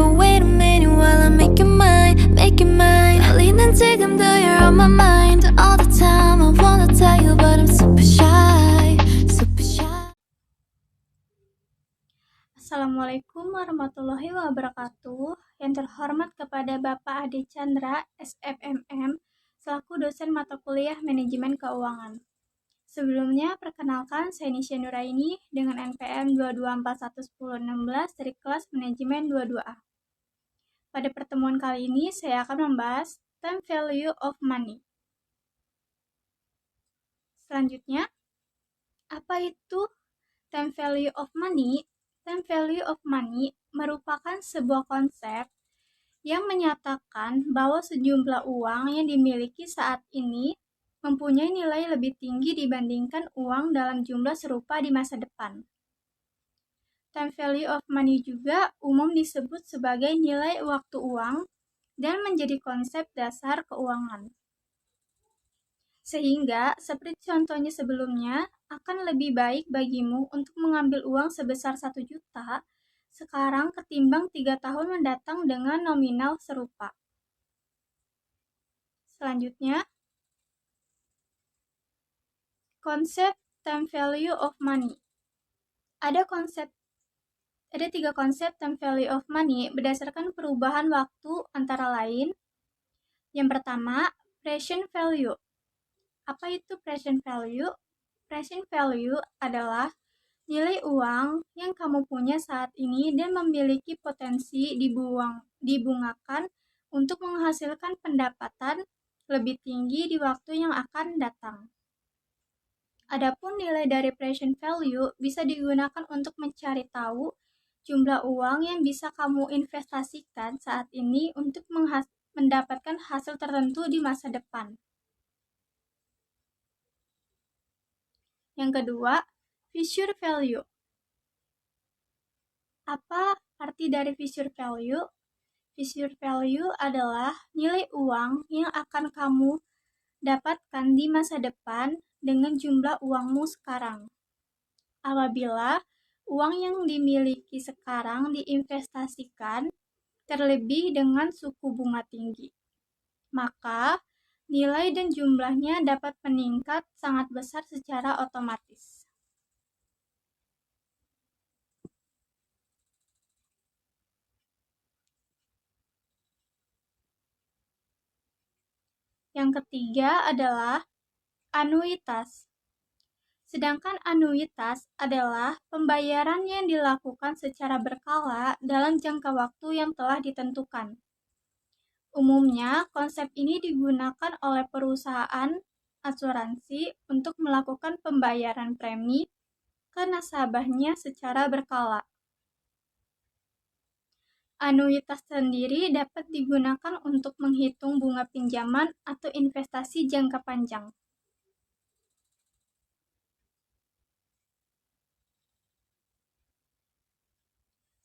But wait a minute while I make your mind 떨리는 지금도 you're on my mind all the time. I wanna tell you but I'm super shy. Assalamualaikum warahmatullahi wabarakatuh. Yang terhormat kepada Bapak Ade Chandra, SFMM, selaku dosen mata kuliah Manajemen Keuangan. Sebelumnya, perkenalkan saya Nisha Nuraini dengan NPM 224111016 dari kelas Manajemen 22A. Pada pertemuan kali ini, saya akan membahas time value of money. Selanjutnya, apa itu time value of money? Time value of money merupakan sebuah konsep yang menyatakan bahwa sejumlah uang yang dimiliki saat ini mempunyai nilai lebih tinggi dibandingkan uang dalam jumlah serupa di masa depan. Time value of money juga umum disebut sebagai nilai waktu uang dan menjadi konsep dasar keuangan. Sehingga, seperti contohnya sebelumnya, akan lebih baik bagimu untuk mengambil uang sebesar 1 juta sekarang ketimbang 3 tahun mendatang dengan nominal serupa. Selanjutnya, konsep time value of money. Ada 3 konsep time value of money berdasarkan perubahan waktu antara lain. Yang pertama, present value. Apa itu present value? Present value adalah nilai uang yang kamu punya saat ini dan memiliki potensi dibungakan untuk menghasilkan pendapatan lebih tinggi di waktu yang akan datang. Adapun nilai dari present value bisa digunakan untuk mencari tahu jumlah uang yang bisa kamu investasikan saat ini untuk mendapatkan hasil tertentu di masa depan. Yang kedua, future value. Apa arti dari future value? Future value adalah nilai uang yang akan kamu dapatkan di masa depan dengan jumlah uangmu sekarang. Apabila uang yang dimiliki sekarang diinvestasikan terlebih dengan suku bunga tinggi, maka nilai dan jumlahnya dapat meningkat sangat besar secara otomatis. Yang ketiga adalah anuitas. Sedangkan anuitas adalah pembayaran yang dilakukan secara berkala dalam jangka waktu yang telah ditentukan. Umumnya, konsep ini digunakan oleh perusahaan asuransi untuk melakukan pembayaran premi ke nasabahnya secara berkala. Anuitas sendiri dapat digunakan untuk menghitung bunga pinjaman atau investasi jangka panjang.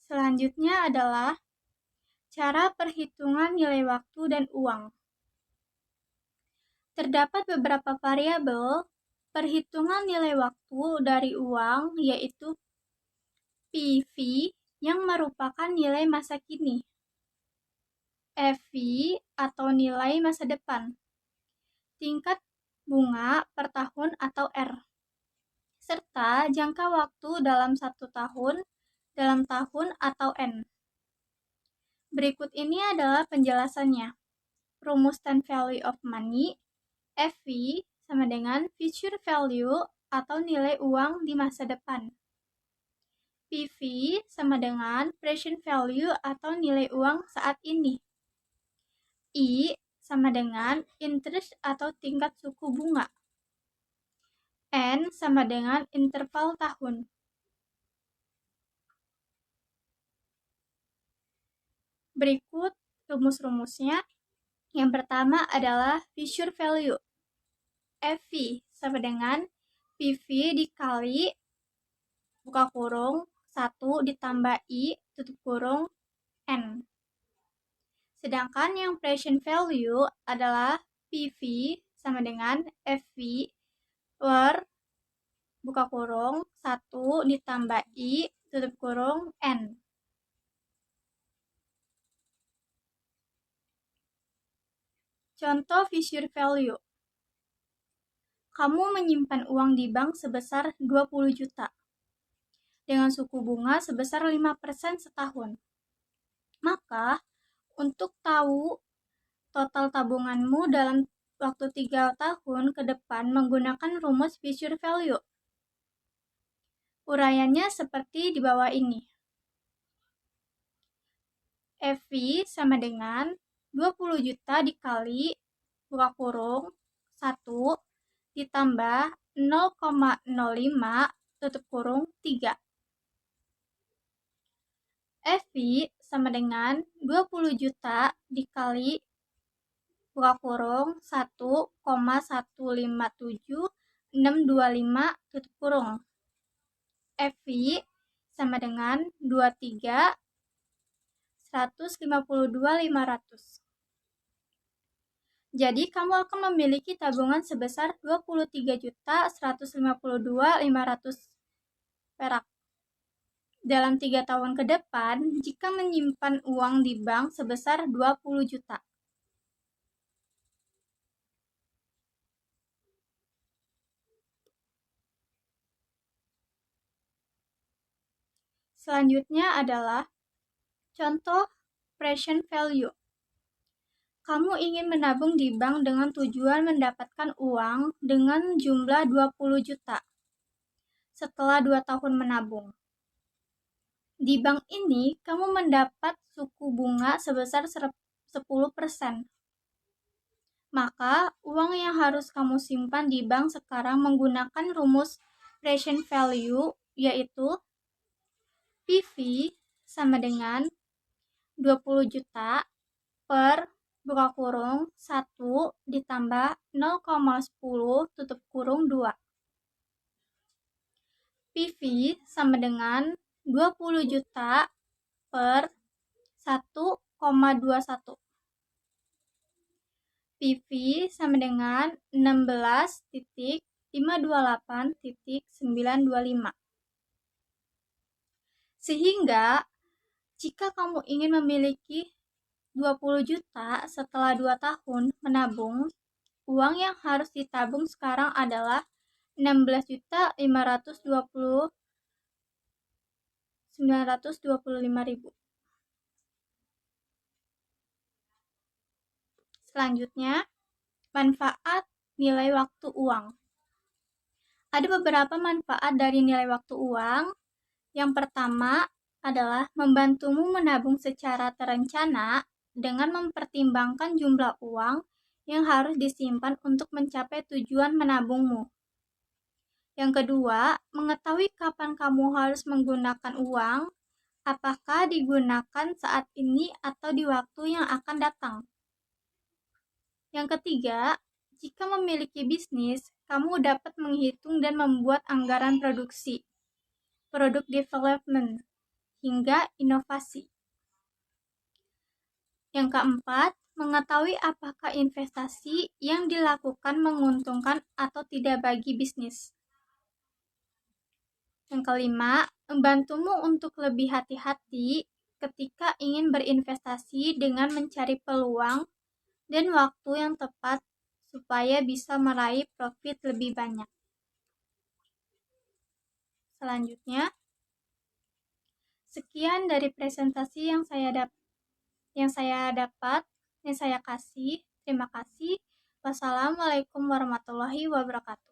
Selanjutnya adalah cara perhitungan nilai waktu dan uang. Terdapat beberapa variabel perhitungan nilai waktu dari uang, yaitu PV yang merupakan nilai masa kini, FV atau nilai masa depan, tingkat bunga per tahun atau R, serta jangka waktu dalam 1 tahun, dalam tahun atau N. Berikut ini adalah penjelasannya. Rumus time value of money, FV sama dengan future value atau nilai uang di masa depan. PV sama dengan present value atau nilai uang saat ini. I sama dengan interest atau tingkat suku bunga. N sama dengan interval tahun. Berikut rumus-rumusnya. Yang pertama adalah future value. FV sama dengan PV dikali buka kurung 1 ditambah I tutup kurung N. Sedangkan yang present value adalah PV sama dengan FV per buka kurung 1 ditambah I tutup kurung N. Contoh future value. Kamu menyimpan uang di bank sebesar 20 juta dengan suku bunga sebesar 5% setahun. Maka, untuk tahu total tabunganmu dalam waktu 3 tahun ke depan menggunakan rumus future value. Uraiannya seperti di bawah ini. FV sama dengan 20 juta dikali buka kurung 1 ditambah 0,05 tutup kurung 3. FV sama dengan 20 juta dikali buka kurung 1,157625 tutup kurung. FV sama dengan 23 152.500. Jadi kamu akan memiliki tabungan sebesar 23.152.500 perak. Dalam 3 tahun ke depan, jika menyimpan uang di bank sebesar 20 juta. Selanjutnya adalah contoh present value. Kamu ingin menabung di bank dengan tujuan mendapatkan uang dengan jumlah 20 juta setelah 2 tahun menabung. Di bank ini, kamu mendapat suku bunga sebesar 10%. Maka, uang yang harus kamu simpan di bank sekarang menggunakan rumus present value, yaitu PV sama dengan 20 juta per buka kurung 1 ditambah 0,10 tutup kurung 2. PV sama dengan 20 juta per 1,21. PV sama dengan 16.528.925. Sehingga, jika kamu ingin memiliki 20 juta setelah 2 tahun menabung, uang yang harus ditabung sekarang adalah 16.525.925. Selanjutnya, manfaat nilai waktu uang. Ada beberapa manfaat dari nilai waktu uang. Yang pertama adalah membantumu menabung secara terencana dengan mempertimbangkan jumlah uang yang harus disimpan untuk mencapai tujuan menabungmu. Yang kedua, mengetahui kapan kamu harus menggunakan uang, apakah digunakan saat ini atau di waktu yang akan datang. Yang ketiga, jika memiliki bisnis, kamu dapat menghitung dan membuat anggaran produksi, product development, hingga inovasi. Yang keempat, mengetahui apakah investasi yang dilakukan menguntungkan atau tidak bagi bisnis. Yang kelima, membantumu untuk lebih hati-hati ketika ingin berinvestasi dengan mencari peluang dan waktu yang tepat supaya bisa meraih profit lebih banyak. Selanjutnya, sekian dari presentasi yang saya kasih. Terima kasih. Wassalamualaikum warahmatullahi wabarakatuh.